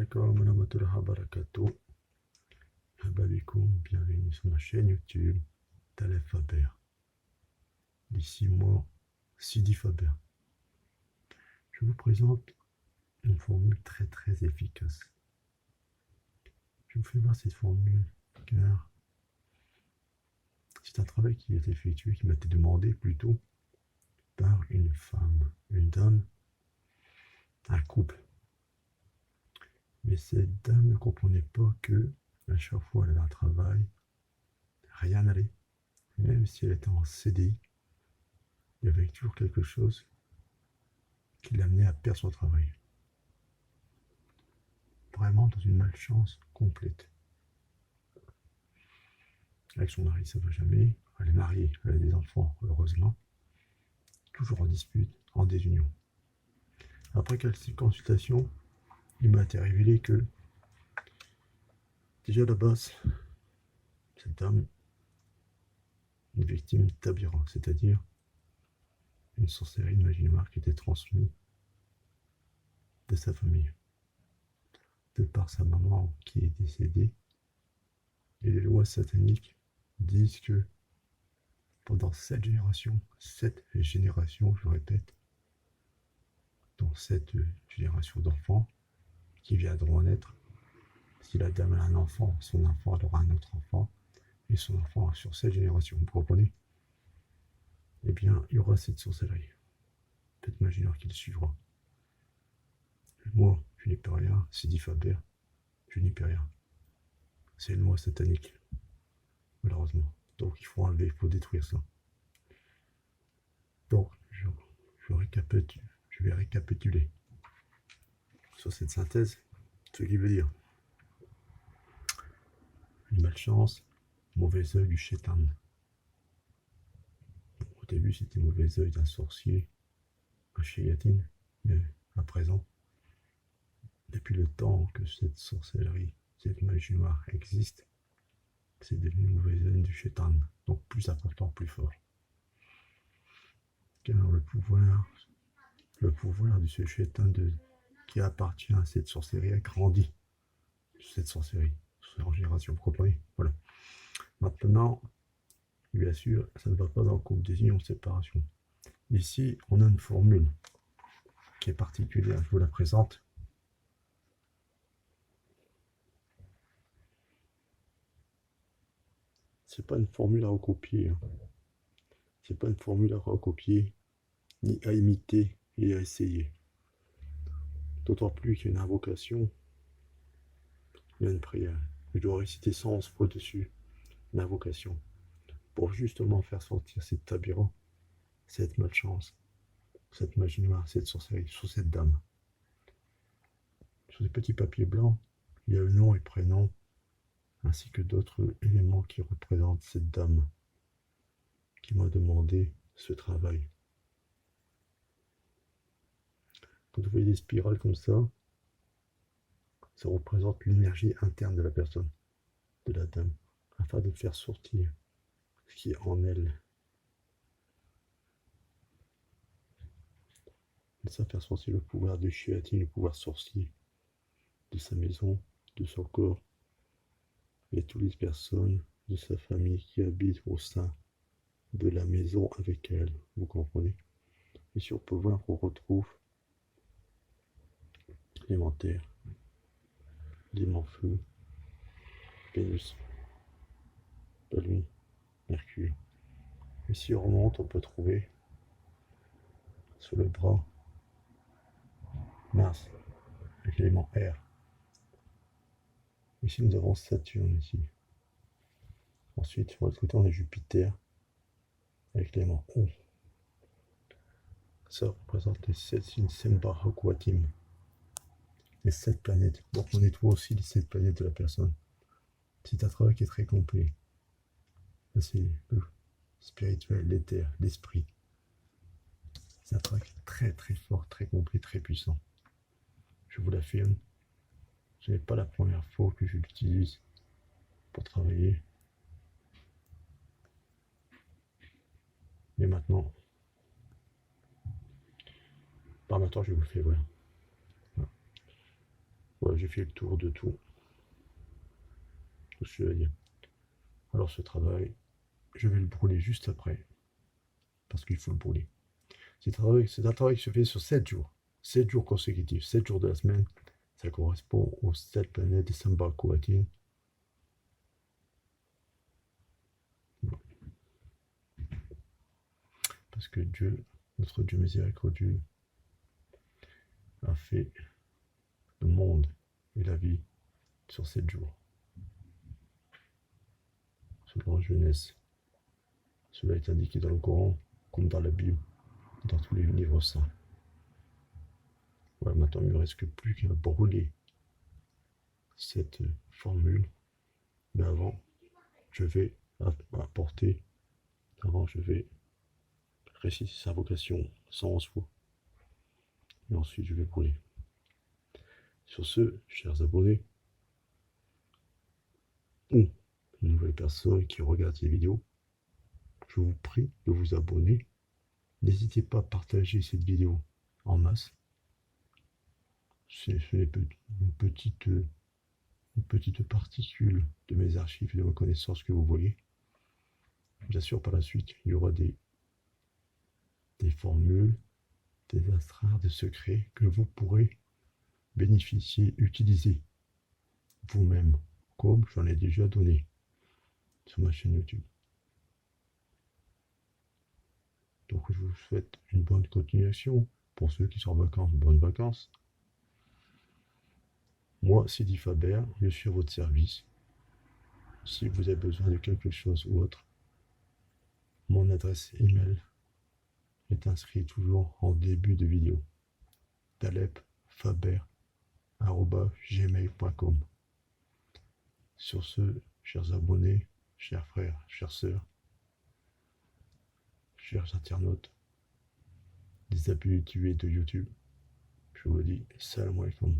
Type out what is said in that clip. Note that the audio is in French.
Assalamualaikum warahmatullahi wabarakatuh. Hababikoum, bienvenue sur ma chaîne YouTube Taleb Faber. D'ici moi, Sidi Faber. Je vous présente une formule très efficace. Je vous fais voir cette formule car c'est un travail qui est effectué, qui m'a été demandé plutôt par une femme, une dame, un couple. Mais cette dame ne comprenait pas que à chaque fois elle avait un travail, rien n'allait. Même si elle était en CDI, il y avait toujours quelque chose qui l'amenait à perdre son travail. Vraiment dans une malchance complète. Avec son mari, ça ne va jamais. Elle est mariée, elle a des enfants, heureusement. Toujours en dispute, en désunion. Après quelques consultations, il m'a été révélé que, déjà à la base, cette dame, une victime d'Abira, c'est-à-dire une sorcellerie, une magie noire qui était transmise de sa famille. De par sa maman qui est décédée, et les lois sataniques disent que pendant 7 générations, je répète, dans cette génération d'enfants qui viendront naître, si la dame a un enfant, son enfant aura un autre enfant, et son enfant sur 7 générations, vous comprenez? Eh bien, il y aura cette sorcellerie, cette magie noire qui le suivra. Moi, je n'y peux rien, Sidi Faber, je n'y peux rien. C'est une loi satanique, malheureusement. Donc il faut enlever, il faut détruire ça. Donc, je vais récapituler sur cette synthèse, ce qui veut dire une malchance, mauvais œil du shaitan. Au début, c'était mauvais œil d'un sorcier, un shayatine, mais à présent, depuis le temps que cette sorcellerie, cette magie noire existe, c'est devenu mauvais œil du shaitan, donc plus important, plus fort. Car le pouvoir de ce shaitan qui appartient à cette sorcellerie a grandi. Cette sorcellerie, en génération, vous comprenez? Voilà. Maintenant, bien sûr, ça ne va pas dans le couple des unions de séparation. Ici, on a une formule qui est particulière, je vous la présente. C'est pas une formule à recopier. C'est pas une formule à recopier, ni à imiter et à essayer. D'autant plus qu'il y a une invocation, il y a une prière. Je dois réciter 111 fois dessus une invocation pour justement faire sortir cette tabira, cette malchance, cette magie noire, cette sorcellerie sur cette dame. Sur ces petits papiers blancs, il y a le nom et prénom, ainsi que d'autres éléments qui représentent cette dame qui m'a demandé ce travail. Quand vous voyez des spirales comme ça représente l'énergie interne de la personne, de la dame, afin de faire sortir ce qui est en elle. Et ça faire sortir le pouvoir de Shiati, le pouvoir sorcier de sa maison, de son corps, et toutes les personnes de sa famille qui habitent au sein de la maison avec elle, vous comprenez? Et sur le pouvoir, on retrouve l'élémentaire, l'élément feu, Vénus, la Lune, Mercure. Et si on remonte, on peut trouver sur le bras Mars, avec l'élément air. Ici, nous avons Saturne, ici. Ensuite, sur l'autre côté, on a Jupiter, avec l'élément eau. Ça représente les 7 signes Semba Hakwatim, les 7 planètes. Donc, on nettoie aussi les 7 planètes de la personne. C'est un travail qui est très complet. Là, c'est le spirituel, l'éther, l'esprit. C'est un travail très fort, très complet, très puissant. Je vous l'affirme, ce n'est pas la première fois que je l'utilise pour travailler. Mais maintenant, par maintenant, je vous le fais voir. Voilà. Voilà, j'ai fait le tour de tout. Tout ce que je veux dire. Alors ce travail, je vais le brûler juste après, parce qu'il faut le brûler. C'est un travail qui se fait sur 7 jours. 7 jours consécutifs, 7 jours de la semaine. Ça correspond aux 7 planètes des Sambakuatin. Parce que Dieu, notre Dieu miséricordieux, a fait le monde et la vie sur 7 jours. Selon Genèse. Cela est indiqué dans le Coran, comme dans la Bible, dans tous les livres saints. Voilà, maintenant il ne me reste plus qu'à brûler cette formule. Mais avant, je vais apporter, avant je vais réciter sa vocation 111 fois. Et ensuite je vais brûler. Sur ce, chers abonnés, ou nouvelles personnes qui regardent ces vidéos, je vous prie de vous abonner. N'hésitez pas à partager cette vidéo en masse. C'est une petite particule de mes archives et de mes connaissances que vous voyez. Bien sûr, par la suite, il y aura des formules, des astrales, des secrets que vous pourrez bénéficier, utiliser vous-même, comme j'en ai déjà donné sur ma chaîne YouTube. Donc je vous souhaite une bonne continuation. Pour ceux qui sont en vacances, bonnes vacances. Moi, Sidi Faber, je suis à votre service. Si vous avez besoin de quelque chose ou autre, mon adresse email est inscrite toujours en début de vidéo. talepfaber@gmail.com. Sur ce, chers abonnés, chers frères, chères sœurs, chers internautes des habitués de YouTube, je vous dis salam alaikum.